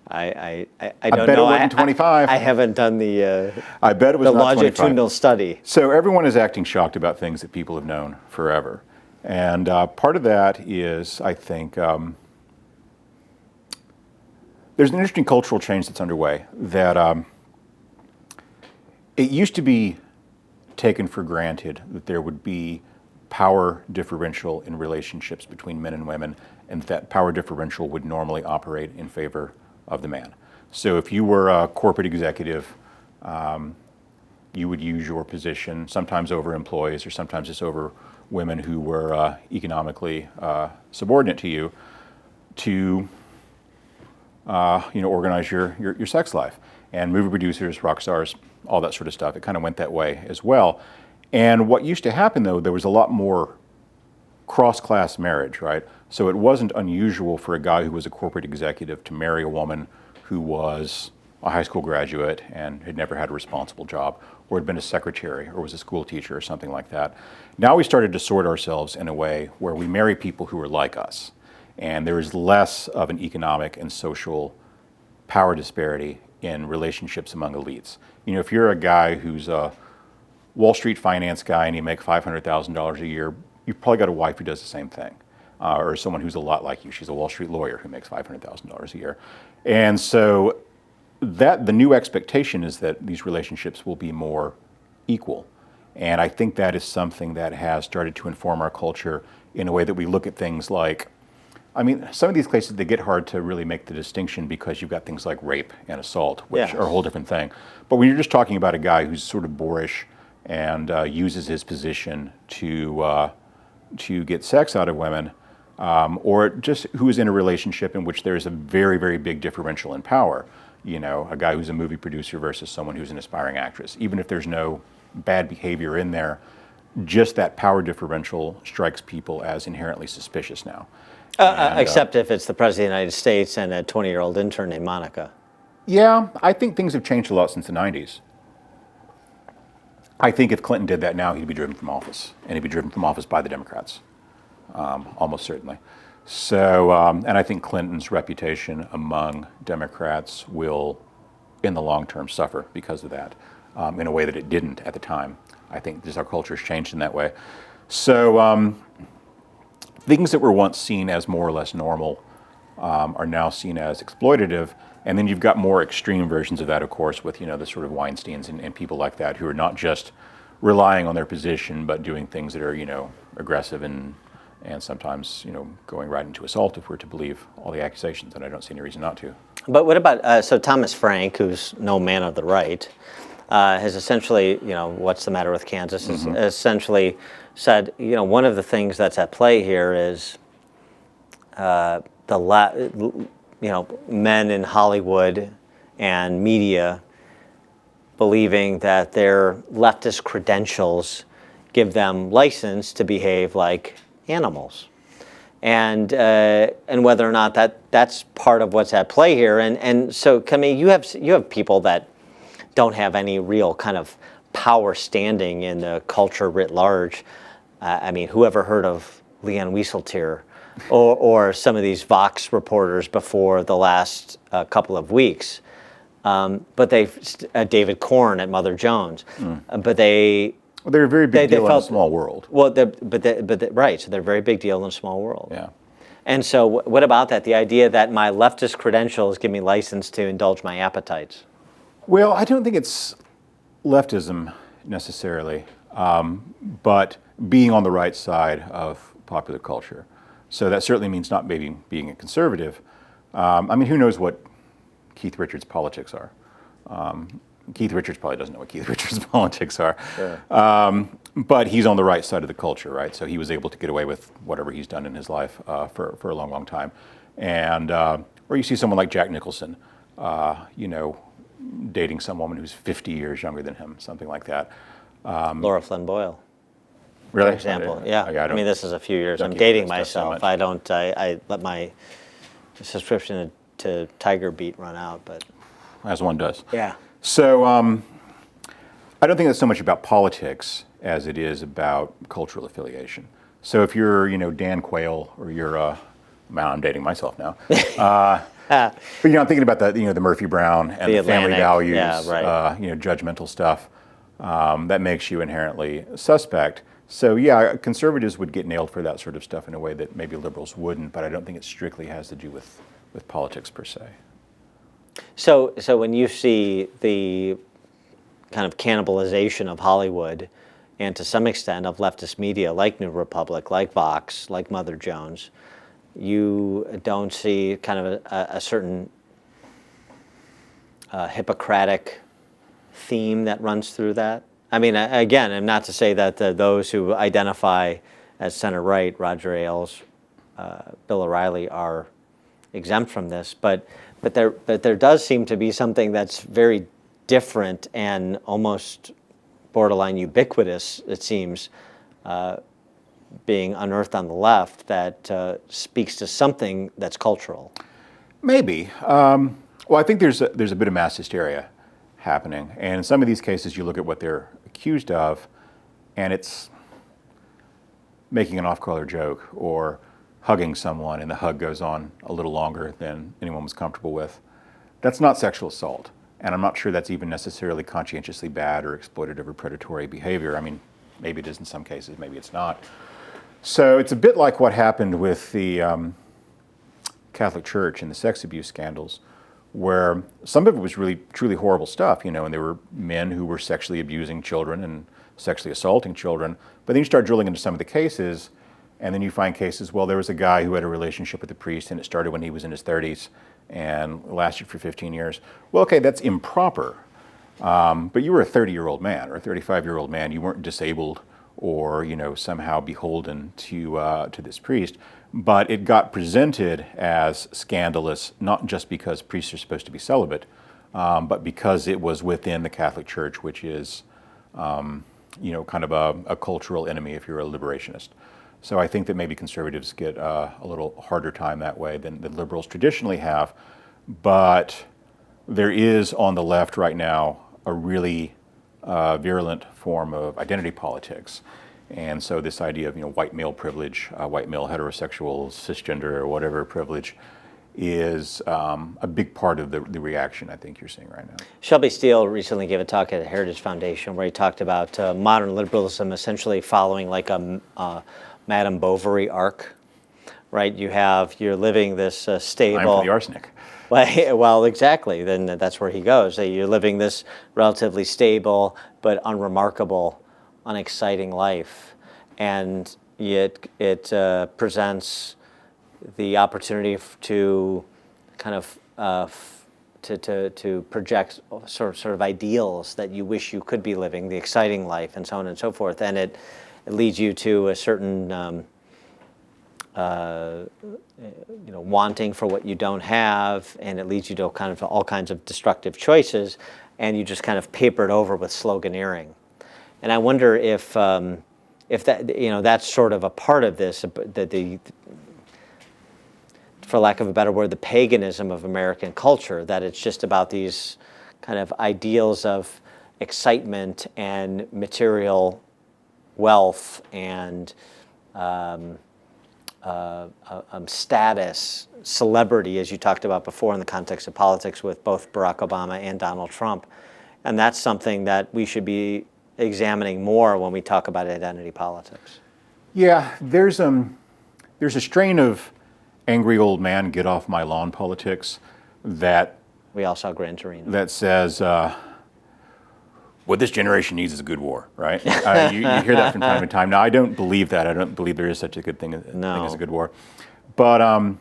I don't bet know. It wasn't 25. I haven't done the I bet it was the not 25. longitudinal study. So everyone is acting shocked about things that people have known forever. And part of that is, I think, there's an interesting cultural change that's underway that it used to be taken for granted that there would be power differential in relationships between men and women, and that power differential would normally operate in favor of the man. So if you were a corporate executive, you would use your position sometimes over employees or sometimes just over women who were economically subordinate to you to organize your sex life. And movie producers, rock stars, all that sort of stuff, it kind of went that way as well. And what used to happen, though, there was a lot more cross-class marriage, right? So it wasn't unusual for a guy who was a corporate executive to marry a woman who was a high school graduate and had never had a responsible job, or had been a secretary, or was a school teacher, or something like that. Now we started to sort ourselves in a way where we marry people who are like us. And there is less of an economic and social power disparity in relationships among elites. You know, if you're a guy who's a Wall Street finance guy and you make $500,000 a year, you've probably got a wife who does the same thing, or someone who's a lot like you. She's a Wall Street lawyer who makes $500,000 a year. And so that the new expectation is that these relationships will be more equal. And I think that is something that has started to inform our culture in a way that we look at things like, I mean, some of these cases, they get hard to really make the distinction because you've got things like rape and assault, which Yes. are a whole different thing. But when you're just talking about a guy who's sort of boorish and uses his position to get sex out of women, or just who is in a relationship in which there is a very, very big differential in power. You know, a guy who's a movie producer versus someone who's an aspiring actress. Even if there's no bad behavior in there, just that power differential strikes people as inherently suspicious now. Except if it's the President of the United States and a 20-year-old intern named Monica. Yeah, I think things have changed a lot since the 90s. I think if Clinton did that now, he'd be driven from office, and he'd be driven from office by the Democrats, almost certainly. So, and I think Clinton's reputation among Democrats will, in the long term, suffer because of that, in a way that it didn't at the time. I think just our culture has changed in that way. So, things that were once seen as more or less normal are now seen as exploitative. And then you've got more extreme versions of that, of course, with, you know, the sort of Weinsteins and people like that who are not just relying on their position, but doing things that are, you know, aggressive and sometimes, you know, going right into assault if we're to believe all the accusations, and I don't see any reason not to. But what about, so Thomas Frank, who's no man of the right, has essentially, you know, what's the matter with Kansas, has essentially said, you know, one of the things that's at play here is you know, men in Hollywood and media believing that their leftist credentials give them license to behave like animals, and whether or not that's part of what's at play here. And so, I mean, you have people that don't have any real kind of power standing in the culture writ large. I mean, whoever heard of Leanne Wieseltier? Or some of these Vox reporters before the last couple of weeks, but David Korn at Mother Jones, but they're a very big deal in a small world. Well, right, so they're a very big deal in a small world. Yeah. And so, what about that? The idea that my leftist credentials give me license to indulge my appetites. Well, I don't think it's leftism necessarily, but being on the right side of popular culture. So that certainly means not maybe being a conservative. I mean, who knows what Keith Richards' politics are? Keith Richards probably doesn't know what Keith Richards' politics are. Sure. But he's on the right side of the culture, right? So he was able to get away with whatever he's done in his life for a long, long time. And or you see someone like Jack Nicholson, you know, dating some woman who's 50 years younger than him, something like that. Laura Flynn Boyle. Really? For example, yeah. I mean, this is a few years. I'm keep dating that stuff so myself. I let my subscription to Tiger Beat run out, but as one does. Yeah. So I don't think that's so much about politics as it is about cultural affiliation. So if you're, you know, Dan Quayle, or you're, I'm dating myself now. But you know, I'm thinking about the, you know, the Murphy Brown and the family values, yeah, right. you know, judgmental stuff. That makes you inherently suspect. So yeah, conservatives would get nailed for that sort of stuff in a way that maybe liberals wouldn't, but I don't think it strictly has to do with politics per se. So when you see the kind of cannibalization of Hollywood, and to some extent of leftist media like New Republic, like Vox, like Mother Jones, you don't see kind of a certain Hippocratic theme that runs through that? I mean, again, and not to say that those who identify as center-right, Roger Ailes, Bill O'Reilly, are exempt from this, but there does seem to be something that's very different and almost borderline ubiquitous, it seems, being unearthed on the left that speaks to something that's cultural. Maybe. Well, I think there's a bit of mass hysteria happening, and in some of these cases, you look at what they're accused of, and it's making an off-color joke or hugging someone, and the hug goes on a little longer than anyone was comfortable with. that's not sexual assault. And I'm not sure that's even necessarily conscientiously bad or exploitative or predatory behavior. I mean, maybe it is in some cases, maybe it's not. So it's a bit like what happened with the Catholic Church and the sex abuse scandals, where some of it was really truly horrible stuff, and there were men who were sexually abusing children and sexually assaulting children. But then you start drilling into some of the cases, and then you find cases, well, there was a guy who had a relationship with a priest, and it started when he was in his 30s and lasted for 15 years. Well, okay, that's improper. But you were a 30-year-old man or a 35-year-old man. You weren't disabled or somehow beholden to this priest. But it got presented as scandalous, not just because priests are supposed to be celibate, but because it was within the Catholic Church, which is kind of a cultural enemy if you're a liberationist. So I think that maybe conservatives get a little harder time that way than liberals traditionally have. But there is on the left right now a really virulent form of identity politics. And so this idea of white male privilege, white male heterosexual, cisgender, or whatever privilege is a big part of the reaction I think you're seeing right now. Shelby Steele recently gave a talk at the Heritage Foundation where he talked about modern liberalism essentially following like a Madame Bovary arc, right? You're living this stable. I'm for the arsenic. Well, exactly. Then that's where he goes. You're living this relatively stable but unremarkable, unexciting life, and yet it presents the opportunity to kind of to project sort of ideals that you wish you could be living, the exciting life, and so on and so forth. And it leads you to a certain wanting for what you don't have, and it leads you to kind of all kinds of destructive choices, and you just kind of paper it over with sloganeering. And I wonder if that that's sort of a part of this, that for lack of a better word, the paganism of American culture, that it's just about these kind of ideals of excitement and material wealth and status, celebrity, as you talked about before in the context of politics with both Barack Obama and Donald Trump. And that's something that we should be examining more when we talk about identity politics. Yeah, there's a strain of angry old man get off my lawn politics that we all saw Gran Torino. That says what this generation needs is a good war, right? You hear that from time to time. Now, I don't believe that. I don't believe there is such a good thing as a good war. But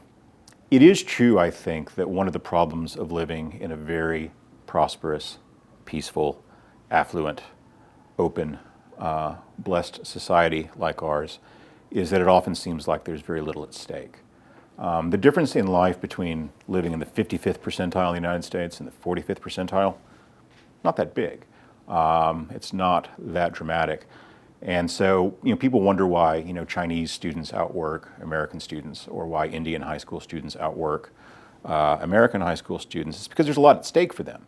it is true, I think, that one of the problems of living in a very prosperous, peaceful, affluent, open, blessed society like ours is that it often seems like there's very little at stake. The difference in life between living in the 55th percentile in the United States and the 45th percentile, not that big. It's not that dramatic. And so, people wonder why, Chinese students outwork American students, or why Indian high school students outwork American high school students. It's because there's a lot at stake for them.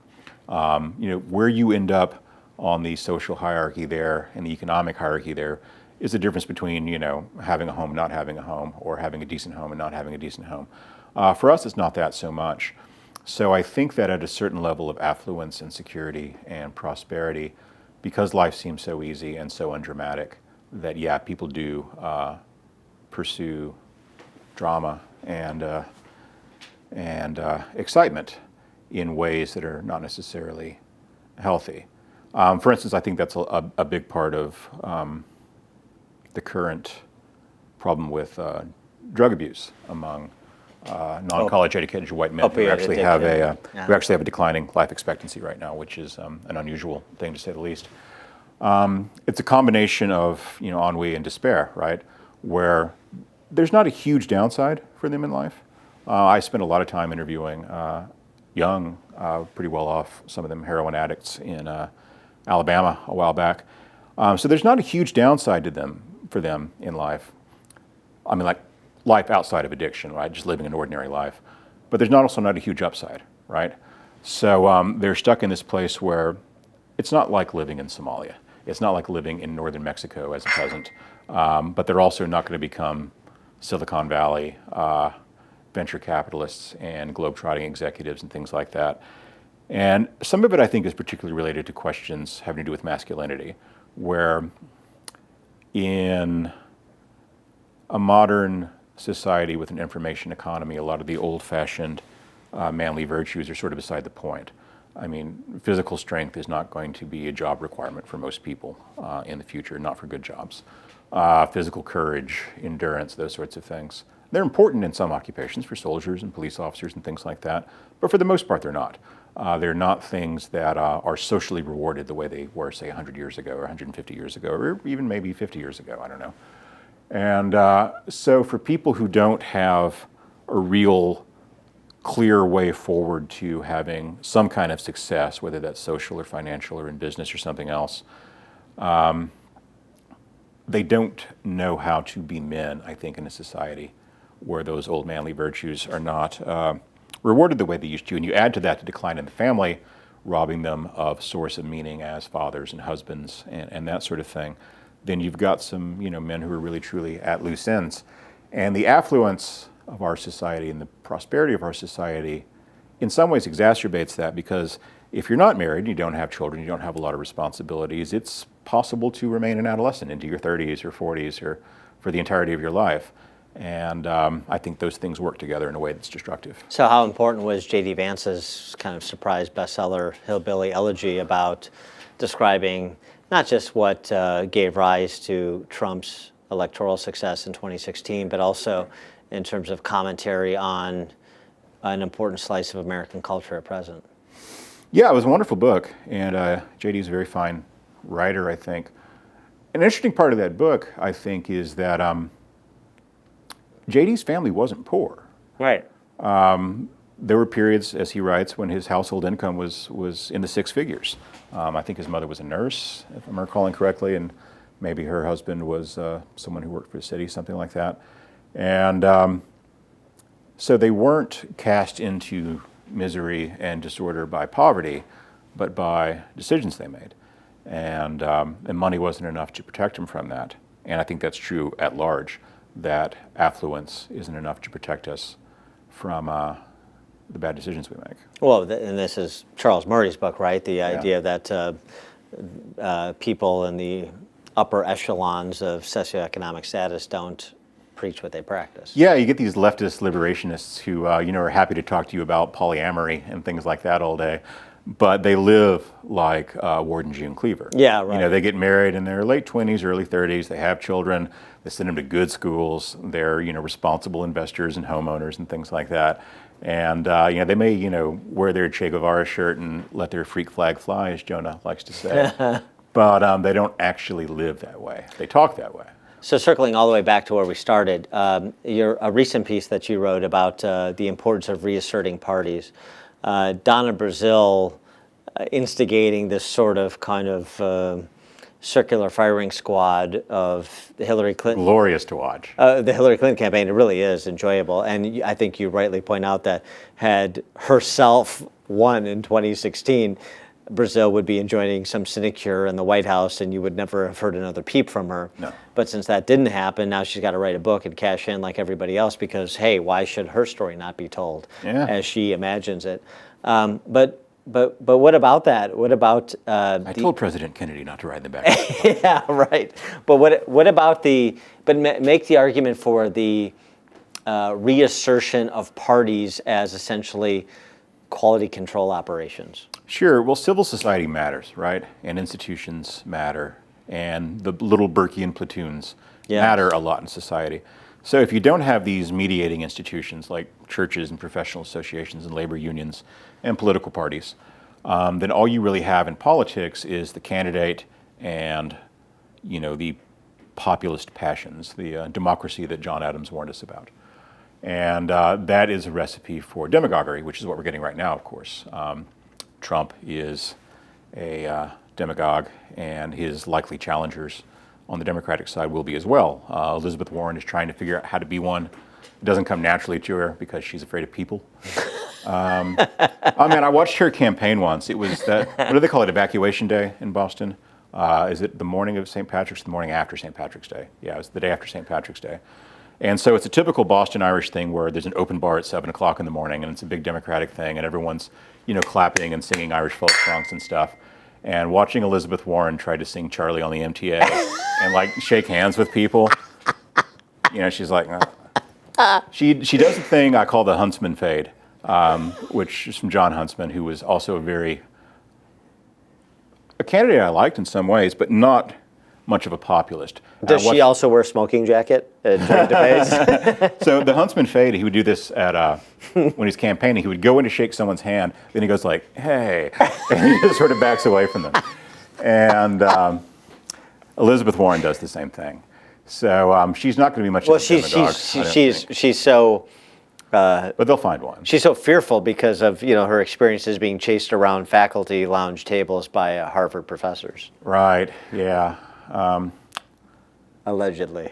Where you end up on the social hierarchy there and the economic hierarchy there is the difference between, having a home and not having a home, or having a decent home and not having a decent home. For us, it's not that so much. So I think that at a certain level of affluence and security and prosperity, because life seems so easy and so undramatic, that people do pursue drama and excitement in ways that are not necessarily healthy. For instance, I think that's a big part of the current problem with drug abuse among non-college educated white men who actually have a declining life expectancy right now, which is an unusual thing to say the least. It's a combination of ennui and despair, right? Where there's not a huge downside for them in life. I spent a lot of time interviewing young, pretty well off, some of them heroin addicts in Alabama a while back. So there's not a huge downside for them in life. I mean, like life outside of addiction, right? Just living an ordinary life. But there's also not a huge upside, right? So they're stuck in this place where it's not like living in Somalia. It's not like living in northern Mexico as a peasant. But they're also not going to become Silicon Valley venture capitalists and globetrotting executives and things like that. And some of it, I think, is particularly related to questions having to do with masculinity, where in a modern society with an information economy, a lot of the old-fashioned manly virtues are sort of beside the point. I mean, physical strength is not going to be a job requirement for most people in the future, not for good jobs. Physical courage, endurance, those sorts of things. They're important in some occupations for soldiers and police officers and things like that, but for the most part, they're not. They're not things that are socially rewarded the way they were, say, 100 years ago or 150 years ago, or even maybe 50 years ago, I don't know. And so for people who don't have a real clear way forward to having some kind of success, whether that's social or financial or in business or something else, they don't know how to be men, I think, in a society where those old manly virtues are not rewarded the way they used to. And you add to that the decline in the family, robbing them of source of meaning as fathers and husbands and that sort of thing. Then you've got some, men who are really truly at loose ends. And the affluence of our society and the prosperity of our society in some ways exacerbates that, because if you're not married, you don't have children, you don't have a lot of responsibilities, it's possible to remain an adolescent into your 30s or 40s or for the entirety of your life. And I think those things work together in a way that's destructive. So how important was JD Vance's kind of surprise bestseller, Hillbilly Elegy, about describing not just what gave rise to Trump's electoral success in 2016, but also in terms of commentary on an important slice of American culture at present? Yeah, it was a wonderful book, and JD is a very fine writer, I think. An interesting part of that book, I think, is that JD's family wasn't poor. Right. There were periods, as he writes, when his household income was in the six figures. I think his mother was a nurse, if I'm recalling correctly, and maybe her husband was someone who worked for the city, something like that. And so they weren't cast into misery and disorder by poverty, but by decisions they made. And money wasn't enough to protect them from that. And I think that's true at large, that affluence isn't enough to protect us from the bad decisions we make. Well, and this is Charles Murray's book, right? The idea that people in the upper echelons of socioeconomic status don't preach what they practice. Yeah, you get these leftist liberationists who, are happy to talk to you about polyamory and things like that all day, but they live like Ward and June Cleaver. Yeah, right. They get married in their late 20s, early 30s. They have children. They send them to good schools. They're, responsible investors and homeowners and things like that. And, they may, wear their Che Guevara shirt and let their freak flag fly, as Jonah likes to say. But they don't actually live that way. They talk that way. So circling all the way back to where we started, a recent piece that you wrote about the importance of reasserting parties. Donna Brazile instigating this sort of kind of circular firing squad of the Hillary Clinton. Glorious to watch. The Hillary Clinton campaign, it really is enjoyable. And I think you rightly point out that had herself won in 2016, Brazile would be enjoying some sinecure in the White House, and you would never have heard another peep from her. No. But since that didn't happen, now she's got to write a book and cash in like everybody else, because, hey, why should her story not be told as she imagines it? But what about that? What about I told President Kennedy not to ride the back. Yeah, right. But what about make the argument for the reassertion of parties as essentially quality control operations? Sure. Well, civil society matters, right? And institutions matter. And the little Burkean platoons matter a lot in society. So if you don't have these mediating institutions like churches and professional associations and labor unions and political parties, then all you really have in politics is the candidate and, the populist passions, the democracy that John Adams warned us about. And that is a recipe for demagoguery, which is what we're getting right now, of course. Trump is a demagogue, and his likely challengers on the Democratic side will be as well. Elizabeth Warren is trying to figure out how to be one. It doesn't come naturally to her because she's afraid of people. I watched her campaign once. It was that, what do they call it, Evacuation Day in Boston? Is it the morning of St. Patrick's, the morning after St. Patrick's Day? Yeah, it was the day after St. Patrick's Day. And so it's a typical Boston Irish thing where there's an open bar at 7 o'clock in the morning, and it's a big democratic thing, and everyone's, clapping and singing Irish folk songs and stuff. And watching Elizabeth Warren try to sing Charlie on the MTA and like shake hands with people, she's like, she does the thing I call the Huntsman fade, which is from John Huntsman, who was also a candidate I liked in some ways, but not much of a populist. Does she also wear a smoking jacket during debates? So the Huntsman fade, he would do this at when he's campaigning. He would go in to shake someone's hand, then he goes like, "Hey," and he just sort of backs away from them. And Elizabeth Warren does the same thing. So she's not going to be much. Well, of a demagogue, she's so. But they'll find one. She's so fearful because of her experiences being chased around faculty lounge tables by Harvard professors. Right. Yeah. Allegedly.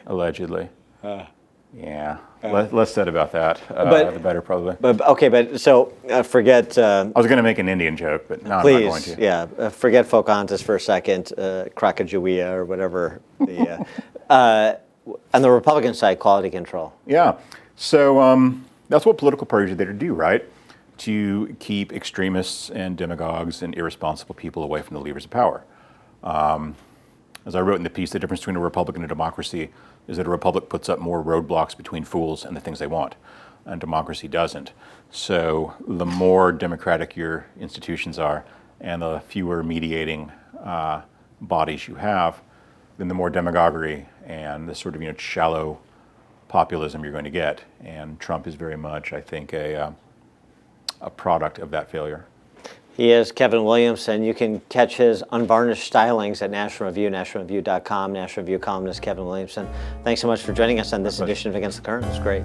Yeah. Less said about that, the better probably. But so forget. I was going to make an Indian joke, but no, please, I'm not going to. Yeah, forget Pocahontas for a second, Crocodjuia or whatever. On the Republican side, quality control. Yeah. So that's what political parties are there to do, right? To keep extremists and demagogues and irresponsible people away from the levers of power. As I wrote in the piece, the difference between a republic and a democracy is that a republic puts up more roadblocks between fools and the things they want, and democracy doesn't. So the more democratic your institutions are and the fewer mediating bodies you have, then the more demagoguery and the sort of shallow populism you're going to get. And Trump is very much, I think, a product of that failure. He is Kevin Williamson. You can catch his unvarnished stylings at National Review, nationalreview.com. National Review columnist Kevin Williamson. Thanks so much for joining us on this edition of Against the Current. It was great.